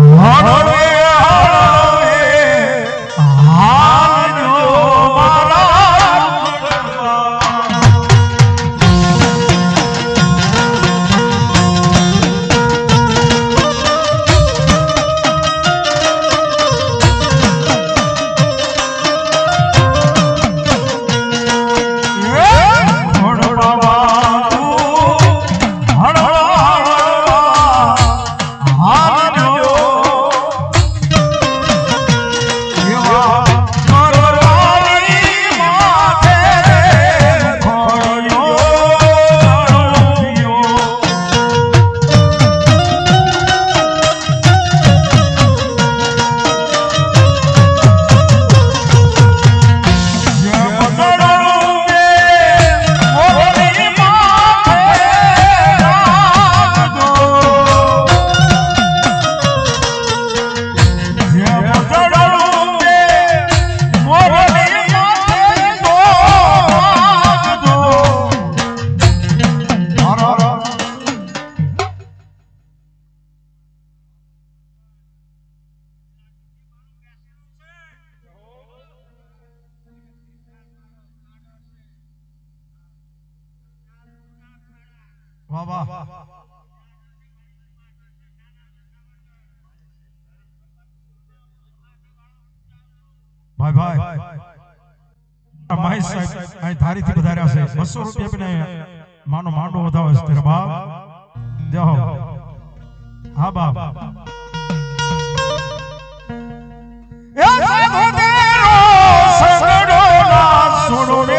વાહ વાહ ભાઈ ભાઈ મહેશ સાહેબ અહીં ધારીથી વધાર્યા છે 200 રૂપિયા પીને માનો માંડો વધાવે છે તેરા બાપ જય હો હા બાપ એ સાધુ તેરો સંગડો ના છોડો રે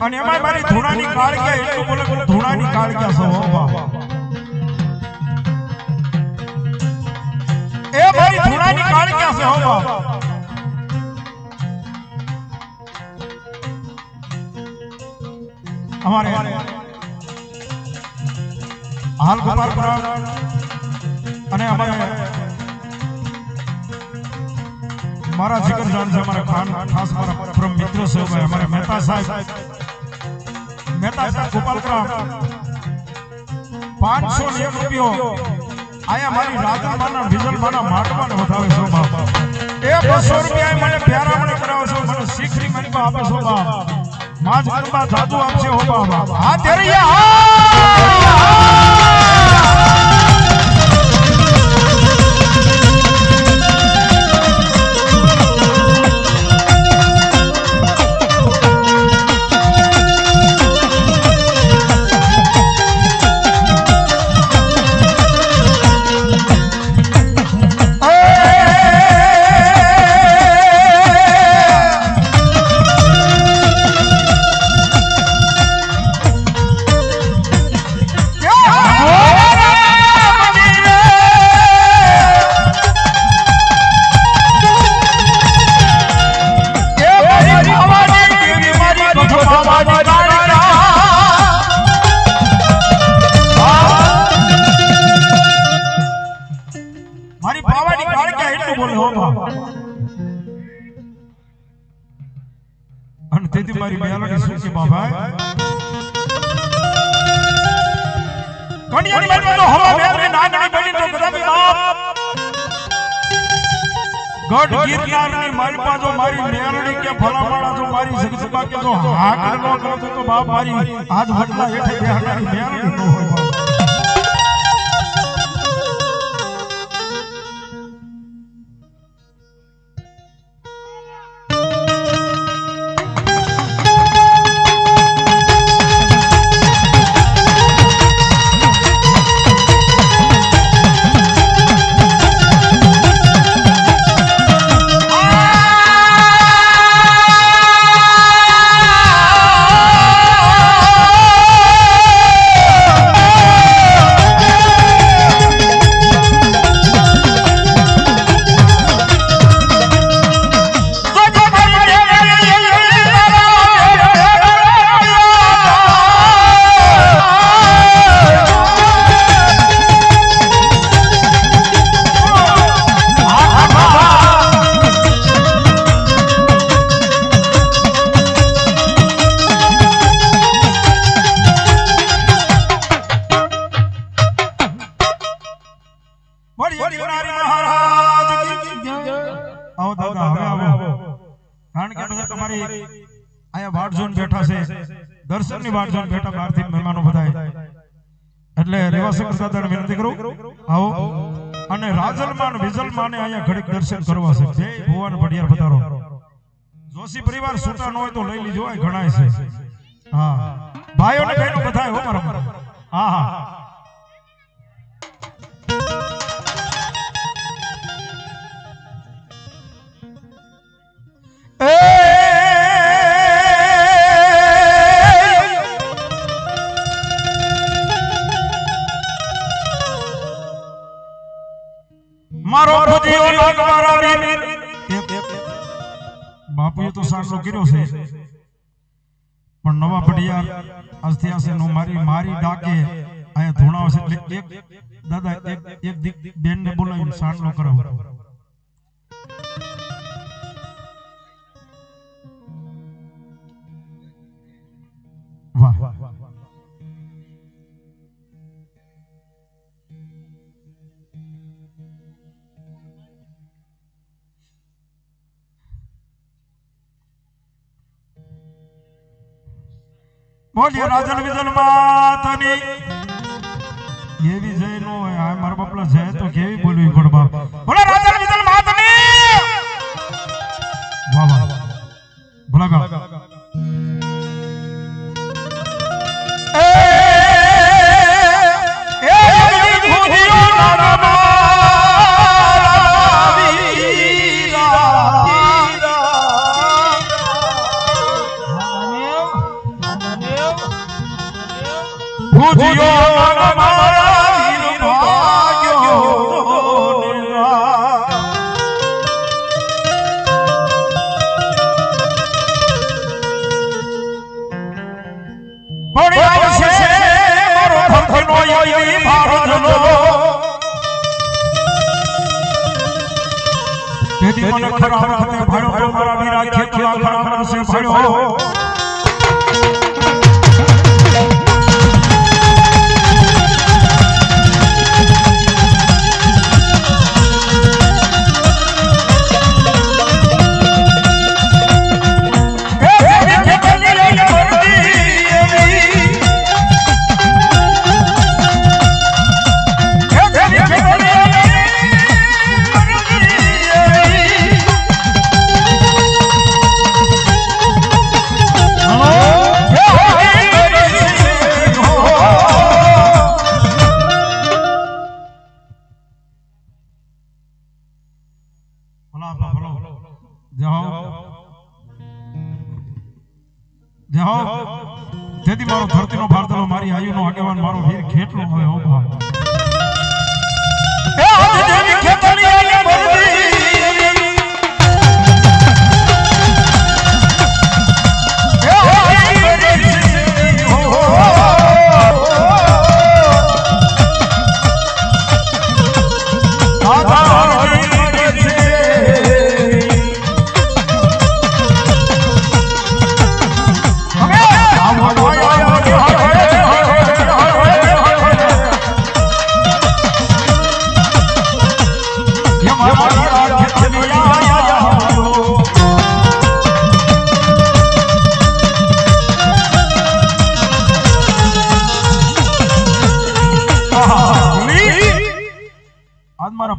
અને એમાં મારી ધૂણાની કાળક્યા એટલું બોલે બોલે ધૂણાની કાળક્યા છો બાબા એ મારી ધૂણાની કાળક્યા છે હો બાબા અમારે હાલ ગોપાલપુરા અને અમારે મારા જીગરજાન છે અમારા ખાસ મારા પરમ મિત્ર છે અમારે મહેતા સાહેબ ગોપાલપુરા 501 રૂપિયો આયા મારી રાજમાના વિજલમાના માટમાને વધાવે છો બાપ એ 200 રૂપિયા મને પ્યારામણી કરાવો છો મને શીખરી મનપા આપે છો બાપ માજ ગરબા જાદુ આપશે હો બાપ હા તેરિયા મારી મેલડી શું કે બાબા કણિયાની મારી તો હવા મેલડી નાગણી બની તો ગદાબી બાપ ગઢ ગિરનારની માલપા જો મારી મેલડી કે ભલામાળા જો મારી જગસભા કે જો હાક ન કરો તો બાપ મારી આજ ભટલા હેઠે બેહાડાની મેલડી ન હોય તમારી આયા વાટ જોઈને બેઠા છે, દર્શનની વાટ જોઈને બેઠા બહારથી મહેમાનો બધાય, એટલે રેવાશંકર દાદાને વિનંતી કરું આવો અને રાજલમાન વિજલમાને અહીંયા ઘડીક દર્શન કરવા છે. જય ભુવન ભડિયાર પધારો. જોશી પરિવાર છૂટા ન હોય તો લઈ લીજો, ઘણાય છે. હા ભાઈઓ ને બહેનો બધાય હો મારા. હા હા મારો ભજીયો નાગ મારા વીર. બાપુએ તો સાંસલો કર્યો છે, પણ નવા પડિયા આજથી આસે નો મારી ડાકે આયા ધોણાવ છે, એટલે એક દાદા એક બેન ને બોલાવીને સાંસલો કરાવો. વાહ બોલીએ રાજલ વિજલ માતની. એવી જય નો હોય આ મારા બાપલા જય તો કેવી બોલવી પડ બાપ. બોલો રાજલ વિજલ માતની. વાહ વાહ ભલાગા. મને ખરા વખતે ભાડો મારા વીરા ખેતલા ખરા છે ભાડો. જેથી મારો ધરતીનો ભારતલો મારી આયુનો આગેવાન મારો વીર ખેતલો હોય હો બા. એ આજ દેવી ખેતલી આલી બરદી. એ આઈ બરદી હો. દાદા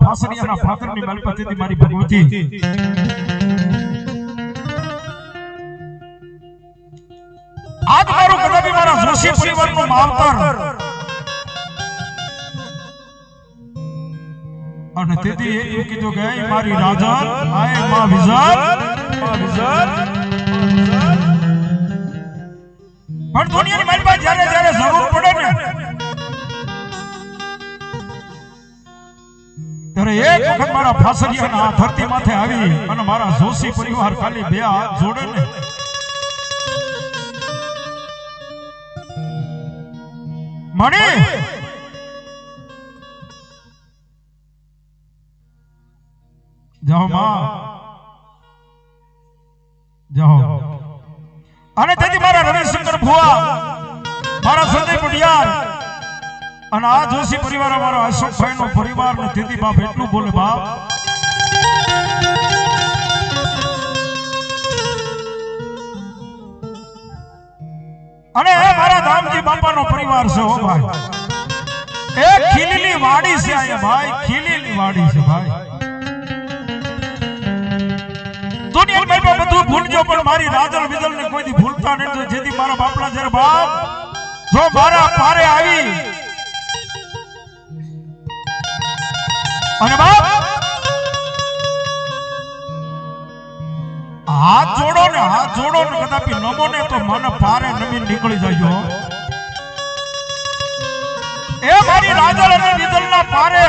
ફાસરિયાના ફાતરની માલપતિથી મારી ભગવતી આજ મારું કદાપી મારા જોશી પરિવારનું માવતર અને તેથી એવું કીધું કે મારી રાજલ આય માં વિજલ પણ દુનિયાની મારી પાસે જ્યારે જરૂર પડે ને ત્યારે એક વખત મારા ફાસરિયાના આ ધરતી માથે આવી અને મારા જોશી પરિવાર ખાલી બે હાથ જોડે ને મણી જાઓ માં જાઓ. અને તેથી મારા રવિશંકર ભુવા મારા સંજય પડિયાર અને આ જોશી પરિવાર અમારો અશોકભાઈ નો પરિવાર ને તેથી બાપ એટલું બોલે બાપ અને એ મારા ધામજી બાપાનો પરિવાર છે હો ભાઈ. એક ખીલીની વાડી છે આ ભાઈ, ખીલીની વાડી છે ભાઈ. દુનિયામાં મેં બધું ભૂલજો પણ મારી રાજલ વિદલ ને કોઈથી ભૂલતા નહીં. જેથી મારા બાપલા જ્યારે બાપ જો મારા પારે આવી અને બાપ હાથ જોડો ને કદાપી નમો ને તો મને પારે નમીન નીકળી જાય. એ મારી રાજલ અને વિદલના પારે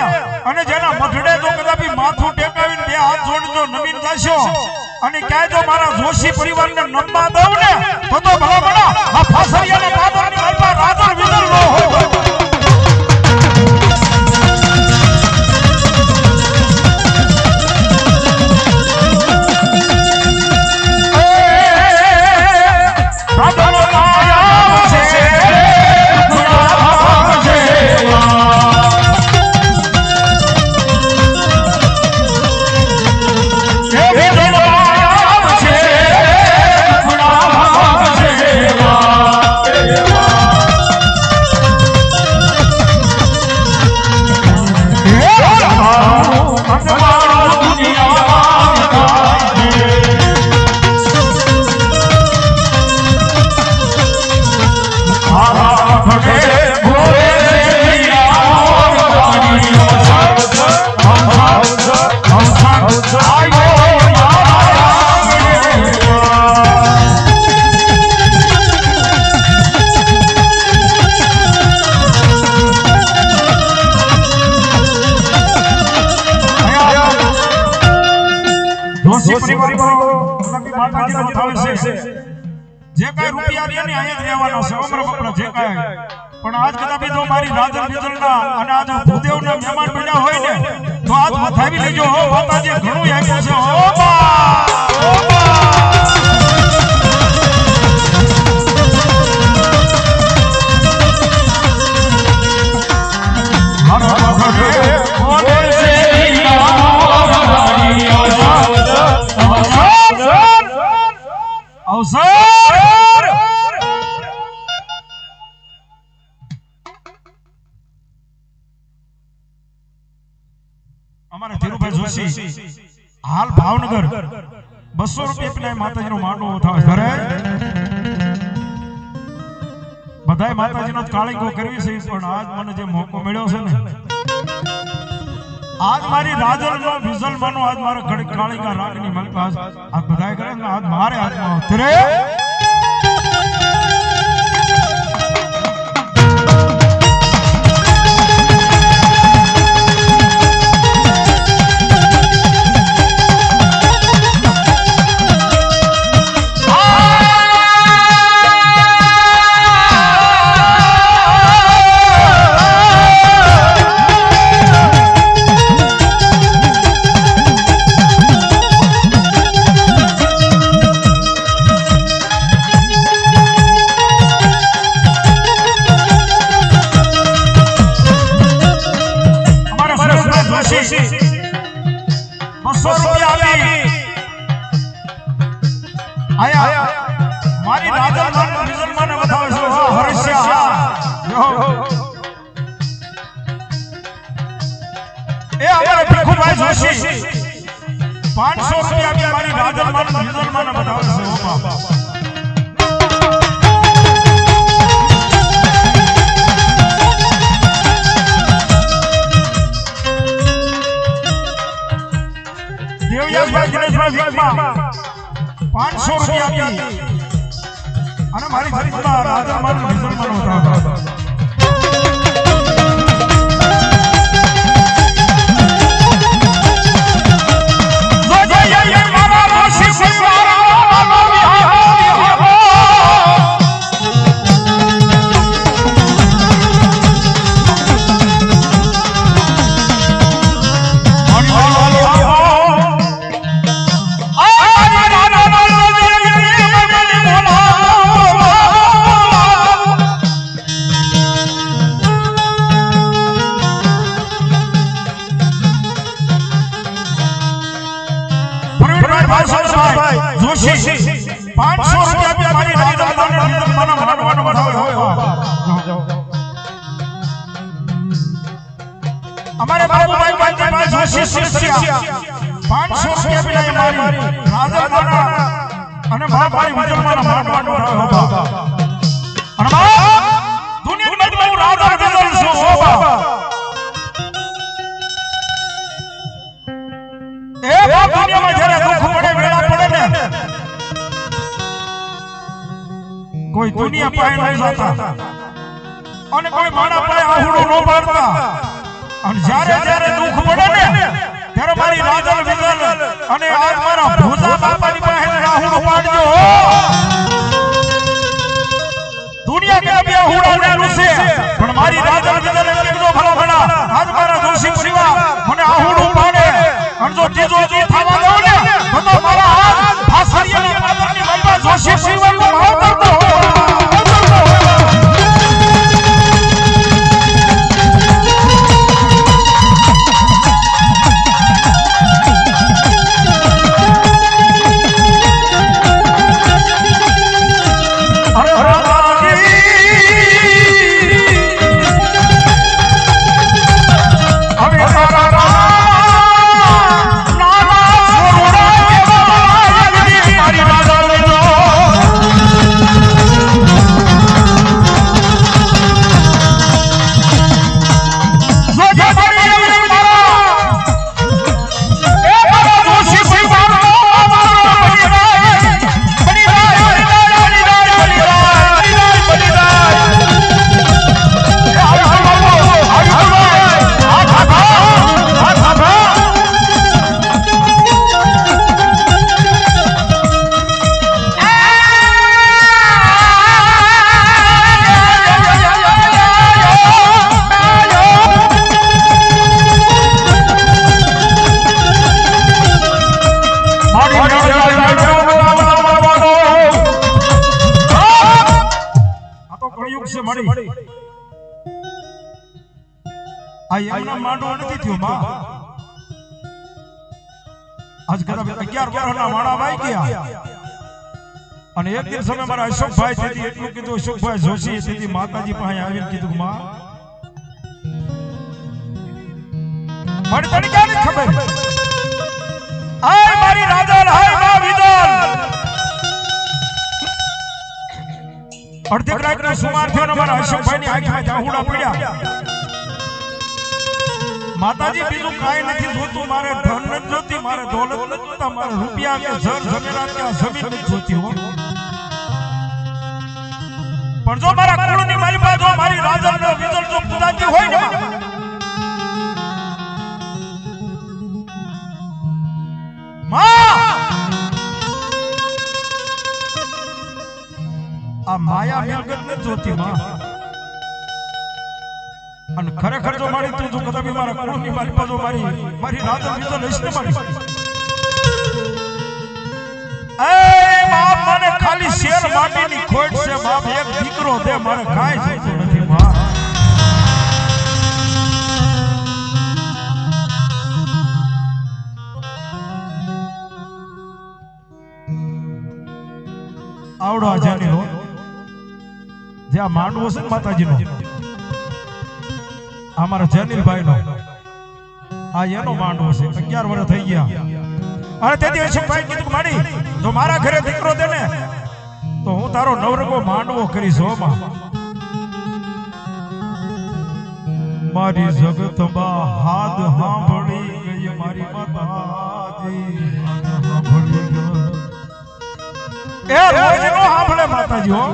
અને જેના મઠડે જો કદાપી માથું ટેકાવીને બે હાથ જોડજો નમીન જશો અને ક્યાંય જો મારા જોશી પરિવારને નમવા દઉં ને તો ભલા ભલા આ ફાસરિયાના બાદરની અલ્પા રાજલ વિદલ નો હોય. જે કઈ રૂપિયા રહ્યા ને અહીંયા જ રહેવાના છે અમર બપરા જે કઈ. પણ આજ કદાપી જો મારી રાજલ વિદલના અને આજ ભૂદેવના મહેમાન બન્યા હોય ને તો આજ વધાવી લેજો હો માતાજી ઘણું આપ્યું છે હો અમારા ધીરુભાઈ જોશી હાલ ભાવનગર 200 રૂપિયા પેલા માતાજીનો માંડવો થાય ઘરે બધાય માતાજીનો કાળીકો કરવી છે પણ આજ મને જે મોકો મળ્યો છે ને આજ મારી રાજલનો વિઝલમાંનો આજ મારા ઘડી કાળીકા રાગની મલક આજ બધાય કરે ને આજ મારે હાથમાં ઉતરે. મારી રાજલ વિઝલમાંને બતાવે છે હર્ષ્યા એ અમારા ભીખુભાઈ જોશી 500 રૂપિયા મારી રાજલ વિઝલમાંને બતાવે છે ઓ બાપા. દેવયાસભાઈ દિનેશભાઈ વીકમાં 500 રૂપિયા આપી અને મારી ખરીદમાં રાજમાન વિઝલમાંનો હતા. જોશી 500 રૂપિયા મારી રાજમાન માના માનવાનો વધાવે હોય અમારે બાબુભાઈ પાંચભાઈ જોશી શિષ્યા 500 રૂપિયા બિલાય મારી રાજા માના અને મારી મુસલમાન માનવાનો વધાવે અને દુનિયામાં હું રાજા વિજલ છું બાબા એ બાપ દુનિયામાં જ્યારે દુઃખ પડે વેળા પડે ને કોઈ દુનિયા પાય ન જાતા અને કોઈ માણા પાય આહુડું ન પાડતા અને જ્યારે દુઃખ પડે ને ત્યારે મારી રાજા વિજલ અને આજ મારા ભોજા બાપાની પાસે આહુડું પાડજો દુનિયા કે બે આહુડા રૂસે પણ મારી રાજા વિજલ કીધો ભલા ભલા આજ મારા દોષી પરિવાર મને આહુડું પાડે અને જો જીજો જી થવા દઉં ને તો મારા હાથ ફાસરીયાના પાદરની મલબા જોશી પરિવારનો ભાવ કરતો એમના માંડવો નથી થયો માં આજ કરા 11 વર્ષના વાણા વાઈ ગયા અને એક દિન સમય મારા અશોકભાઈ તેથી એટલું કીધું અશોકભાઈ જોશી તેથી માતાજી પાસે આવીને કીધું માં મને તને ક્યાં ખબર આય મારી રાજા હાય માં વિજલ અડધી રાતનો સુમાર થયો ને મારા અશોકભાઈની આંખમાં જાહુડા પડ્યા માતાજી બીજું કાઈ નથી જોતું મારે ધન નથી જોતી મારે દોલત નથી જોતા મારે રૂપિયા કે જર જમેરાત કે જમીન નથી જોતી હો પણ જો મારા કુળની મારી પાસે મારી રાજાનો વિજલ જો પૂજાતી હોય ને માં આ માયા મિલકત નથી જોતી માં અને ખરેખર જો મારી તું જો કદાચ મારા કુળની મારી પાસે મારી રાજા વિજલ હશે મારી એ બાપ મને ખાલી શેર માટીની ખોટ છે બાપ એક દીકરો દે મારે કાઈ જોઈતું નથી માં આવડો આજાની નો જે આ માંડવો છે માતાજીનો અમારા જનીલભાઈ નો આ એનો માંડવો છે 11 વર્ષ થઈ ગયા અને તેથી અશોકભાઈ કીધું માડી જો મારા ઘરે દીકરો દે ને તો હું તારો નવરંગો માંડવો કરીશ હો માં મારી જગતમાં હાથ સાંભળી ગઈ મારી માતાજી સાંભળી ગઈ એ રોજ નો સાંભળે માતાજી હો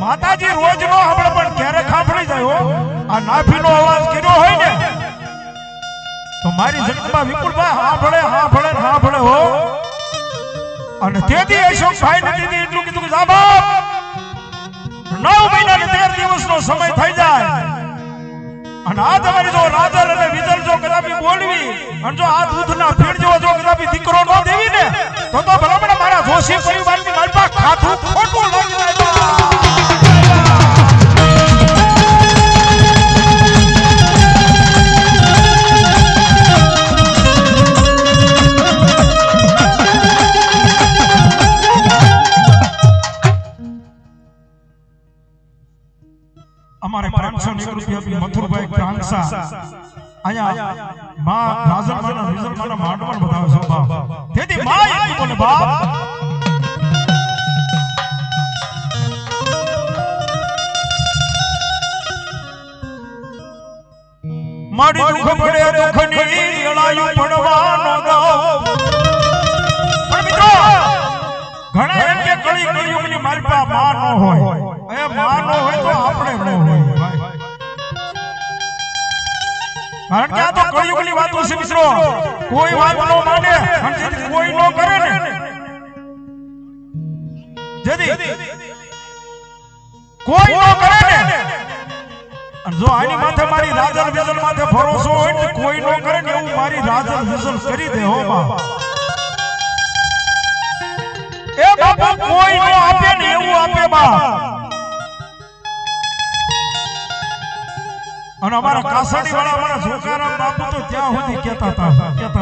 માતાજી રોજ નો સાંભળે પણ ક્યારેક સાંભળી જાય હો આ નાભીનો અવાજ કર્યો હોય ને તો મારી જગતમાં વિપુલભાઈ સાંભળે હો અને તેથી અશોકભાઈ ને દીદી એટલું કીધું કે જા બાપ 9 મહિના ને 13 દિવસનો સમય થઈ જાય અને આ તમારી જો રાજલ અને વિજલ જો કદાપી બોલવી અને જો આ દૂધના ફીણ જો કદાપી દીકરો ન દેવી ને તો ભલામણ મારા જોશી પરિવારની મારી પાસે ખાતું ખોટું લાગી જાય અમારે 500 રૂપિયા મથુરભાઈ પ્રાંગસા આયા માં રાજલમાના વિજલમાના માંડવણ બતાવે છે બાપ તેથી માં એમ બોલે બાપ મારી દુખ પડે દુખની લડાયું પડવાનો ગાવ પણ મિત્રો ઘણા એમ કે કળી કળિયુગની માલપા માં ન હોય એ માં ન હોય તો આપણે ન હોય કારણ કે આ તો કળિયુગની વાતો છે મિત્રો કોઈ વાત ન માને અને કોઈ ન કરે ને જેથી કોઈ ન કરે ને જો આની માથે મારી રાજલ વિજલ માથે ભરોસો હોય ને કોઈ નો કરે ને એવું મારી રાજલ વિજલ કરી દે હો બાપ એ બાપા કોઈ નો આપે ને એવું આપે બાપ અને અમારા કાસાડી વાળા અમારા જોકારામ બાપુ તો ત્યાં સુધી કહેતા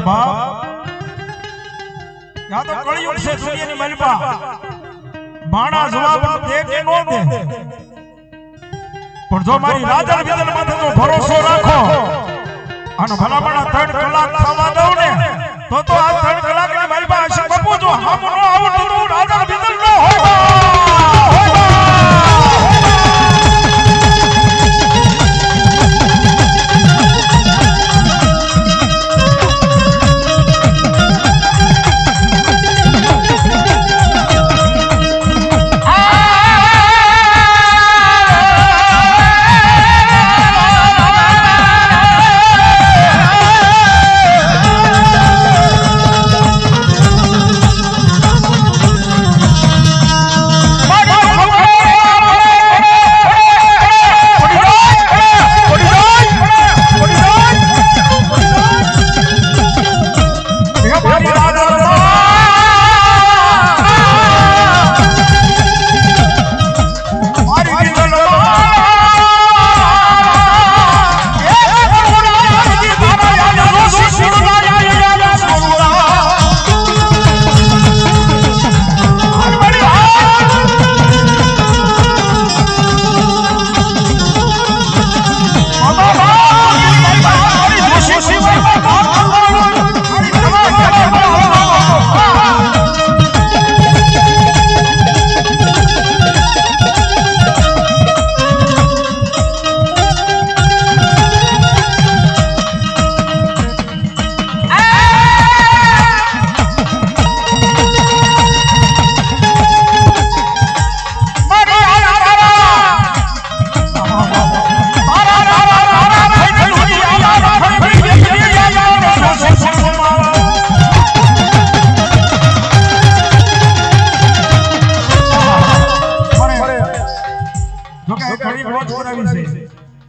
બાપ યા તો કળિયુગ છે દુનિયાની મલબા માણા જવાબ દે કે નો દે પણ જો મારી રાજલ વિજલ માથે જો ભરોસો રાખો અને ભલામણા 3 કલાક થવા દઉં ને તો આ 3 કલાકની મારી પાસે બાપુ જો હમ નો આવું તો રાજલ વિજલ નો હોય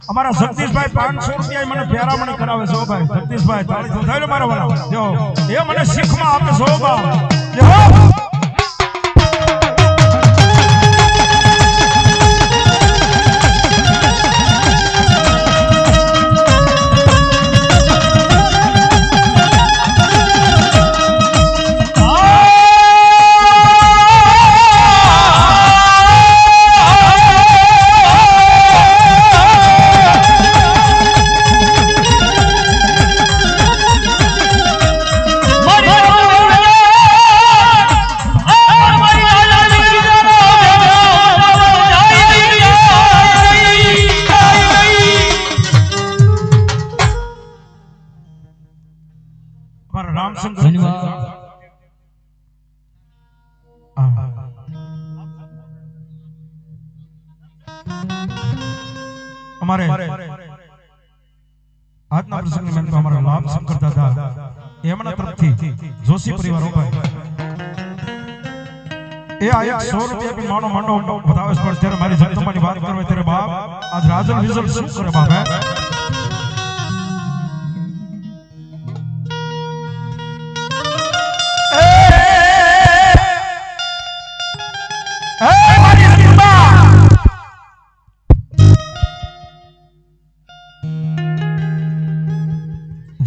અમારા જગદીશભાઈ 500 રૂપિયા મને ફેરામણી કરાવે છે ભાઈ જગદીશભાઈ તાળી તો થાય મારા વાળા જો એ મને શીખમાં આપે છે બાપ જો हमारे આજના પ્રસંગની મેં અમારા લાભ શંકર દાદા એમના તરફથી જોશી પરિવાર ઉપર એ આ 100 રૂપિયા બી માનો માંડો બતાવે છે પણ ત્યારે મારી જગદંબાની વાત કરવે ત્યારે બાપ આજ રાજલ વિજલ શું કરે બાપ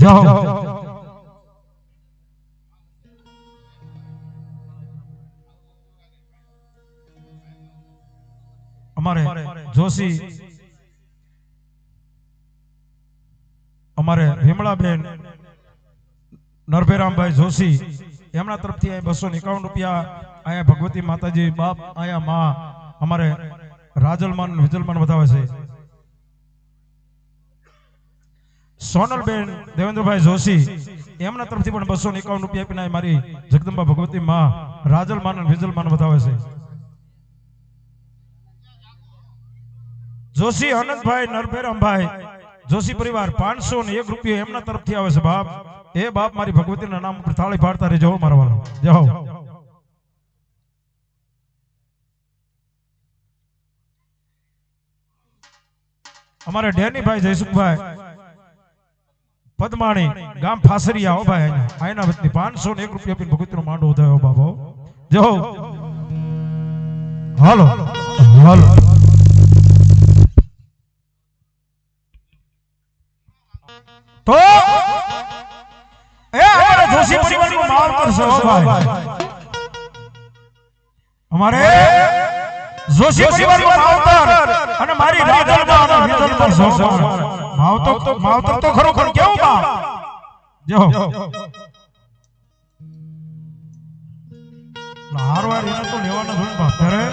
जाओ हमारे जोशी ભુલાબેન નરભેરામભાઈ જોશી એમના તરફથી 251 રૂપિયા આયા ભગવતી માતાજી બાપ આયા માં અમારે રાજલમાન વિજલમાન વધાવે છે. સોનલબેન દેવેન્દ્રભાઈ જોશી એમના તરફથી પણ 251 રૂપિયા આપીને મારી જગદંબા ભગવતી માં રાજલમાન અને વિજલમાન વધાવે છે. જોશી આનંદભાઈ નરભેરામભાઈ જોશી પરિવાર 501 રૂપિયા એમના તરફથી આવે છે. બાપ એ બાપ મારી ભગવતીના નામ ઉપર થાળી પાડતા રહેજો મારા વાળા. જાઓ. અમારે ડેનીભાઈ જયસુખભાઈ પદમાણી ગામ ફાસરિયા હો ભાઈ આયના વતની 501 રૂપિયા આપીને ભગવતીનો માંડો ઉધાયો બાબો. જાઓ. હાલો હાલો. તો એ અમારા જોશી પરિવારનો માવતર છે ભાઈ. અમારે જોશી પરિવારનો માવતર અને મારી રાજલમાં અને વિજલમાં માવતર તો ખરોખર કેવું બા. જો હારવાર એને તો લેવાના જોઈને બાપ ત્યારે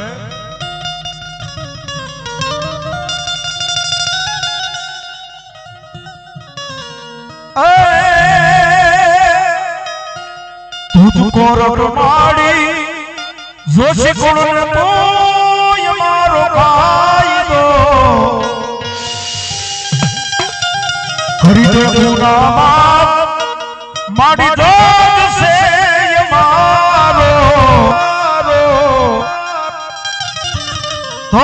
तुझको रमाड़ी जोशी कुळन तो यमारो कायदो खरीदे गुना माड़ी जोग से यमारो तो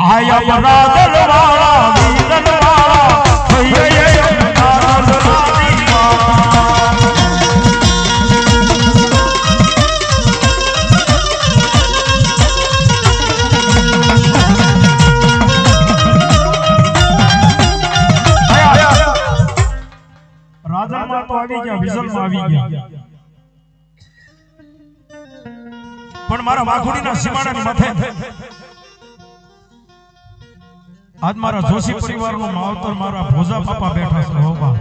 आया राजल वाला वीरन वाला भैया પણ મારા વાઘોડીના સીમાડાની માથે આજ મારા જોશી પરિવારનો માવતર મારા ભોજા બાપા બેઠા છે. હોબા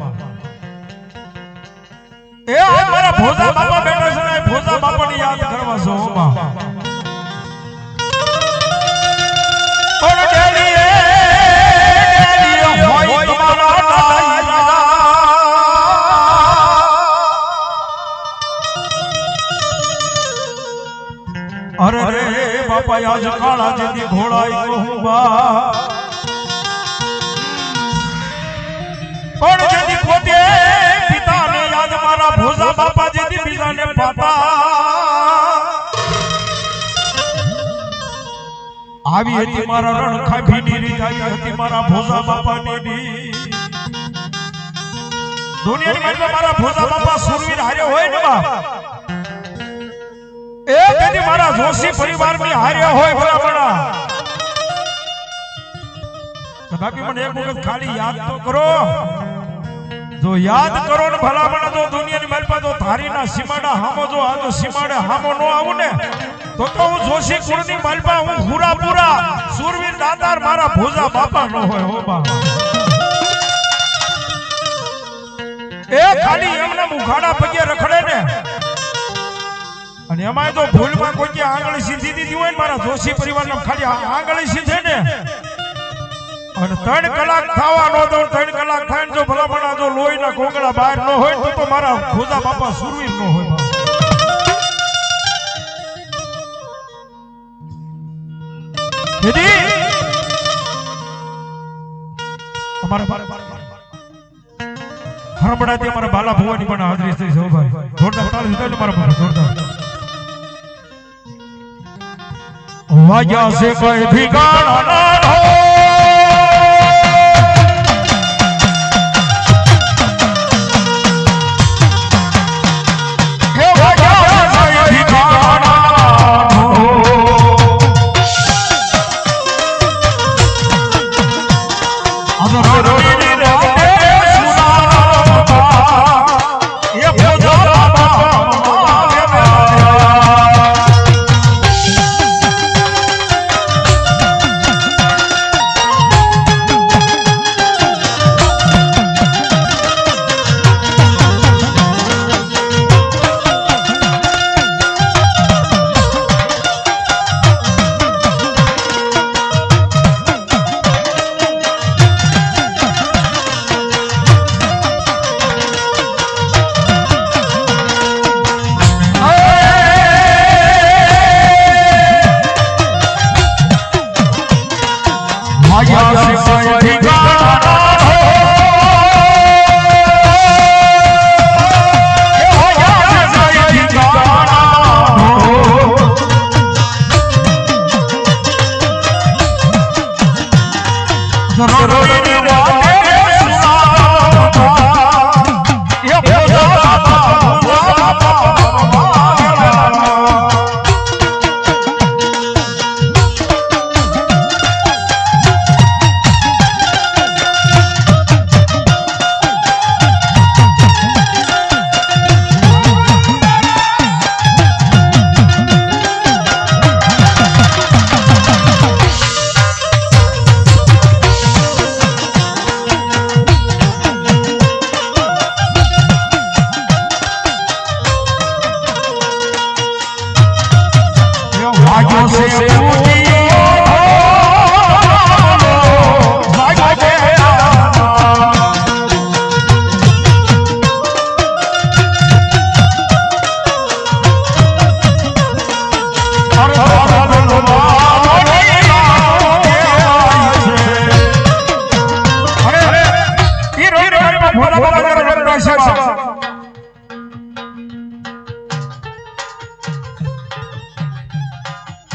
એ આજ મારા ભોજા બાપા બેઠા છે ને ભોજા બાપાની યાદ કરવા છે. હોબા પણ ડેલીએ હોય તમારા अरे रे बापा आज काला जेदी घोड़ाई कहूं बा कोण जेदी खोटे पिता ने याद मारा भोजा बापा जेदी पिता ने पाता આવી હતી મારા રણ ખાભીની રીતાઈ હતી મારા ભોજા બાપાની ની દુનિયાની મારી મારા ભોજા બાપા સુરવીર હાર્યો હોય ને બાપ એ કદી મારા જોશી પરિવારની હાર્યા હોય બરાબરા. બાકી મને એક વખત ખાલી યાદ તો કરો. જો યાદ કરો ને ભલામણ જો દુનિયાની મારી પાસે ધારીના સીમાડા હામો જો આજો સીમાડે હામો નો આવું ને તો હું જોશી કુળની માલપા હું પૂરા સુરવીર દાદાર મારા ભોજા બાપા નો હોય. હો બા એ ખાલી એમના મુખાડા પગે રખડે ને અને એમાં તો ભૂલમાં કોઈ આંગળી સીધી દીધી હોય ને મારા જોશી પરિવારના ખાલી આંગળી સીધે ને અને 3 કલાક થવા નો દો 3 કલાક થાય જો ભલામણા જો લોહીના કોંગળા બહાર ન હોય તો મારા ભોજા બાપા સુરવીર ન હોય. દીદી અમારા હરબડાથી અમારા બાલા ભુવાની પણ હાજરી થઈ છે. ભાઈ જોરદાર તાળી દીધા મારા પર જોરદાર. वाजा से कोई ठिकाना ना हो ये वाजा से कोई ठिकाना हो अगर रोनी राते सुना ये भोजा बाबा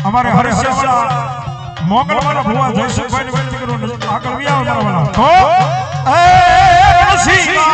हमारे हरिश्चंद्र मोगल वाला भुआ जयसुख भाई ने विनती करो आकर भी आओ हमारा वाला तो ए रसीला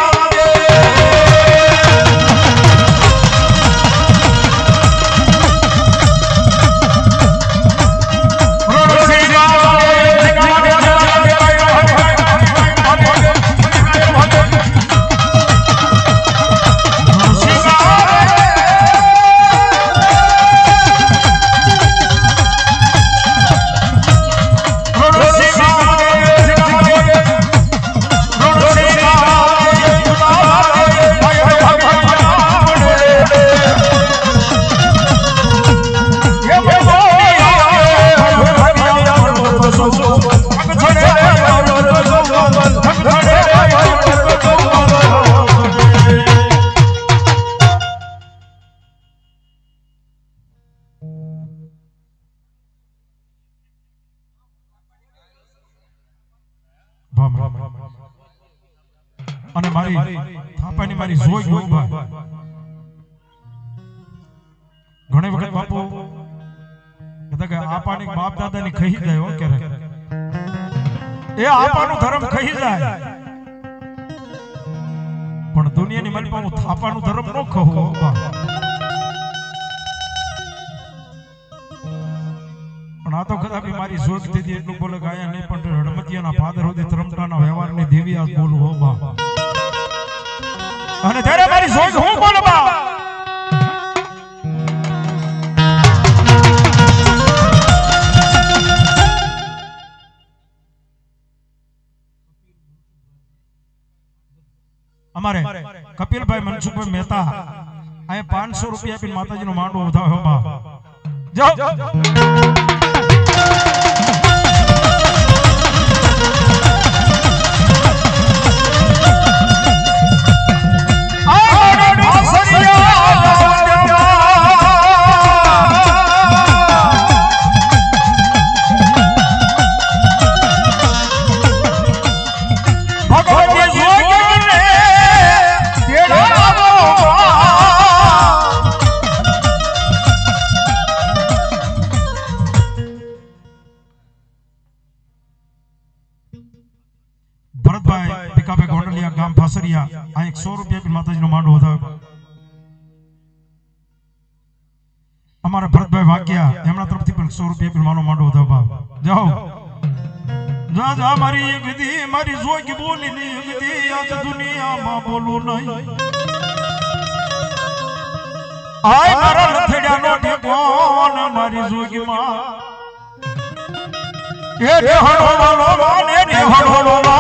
અને મારી થાપાની મારી જોઈ ગોબા ઘણી વખત બાપુ કહેતા કે આપાની બાપ દાદાની ખહી જાય હો કે એ આપાનો ધર્મ ખહી જાય પણ દુનિયાની મલપા હું થાપાનો ધર્મ ન કહું પણ આ તો કદાપી મારી જોગ દીધી એટલું બોલે કે આયા નહીં પણ હડમતિયાના ફાધર હોદી ત્રમટાના વ્યવહારની દેવી આ બોલું હો બા અને ત્યારે મારી જોગ હું બોલ બા અમારે કપિલભાઈ મનસુખભાઈ મહેતા આ 500 રૂપિયા આપીને માતાજીનો માંડવો વધાવ્યો બા જાઓ ભરતભાઈ ભીખાભાઈ ગોંડલિયા ગામ ફાસરિયા આ 100 રૂપિયા આપીને માતાજીનો માંડવો વધાવ્યો અમારા ભરતભાઈ વાક્યા એમના તરફથી પણ 100 રૂપિયા આપીને માનો માંડવો વધાવ્યો જાઓ જા જા મારી એક દી મારી જોગી બોલી ની એક દી આજ દુનિયામાં બોલું નહીં આય મારા લથડિયાનો ઠેકોન મારી જોગીમાં એ દેહડો વાલો વાને દેહડો વાલો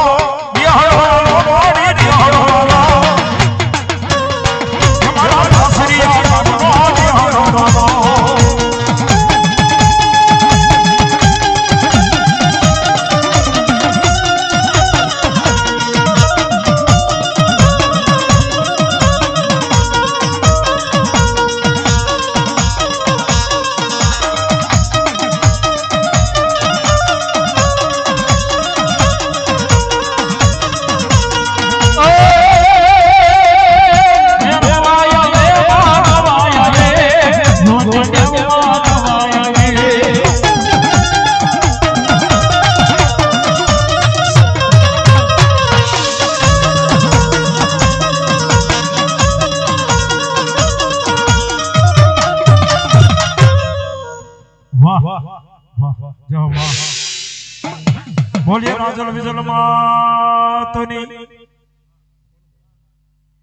बोलिए राजल विजल मातनी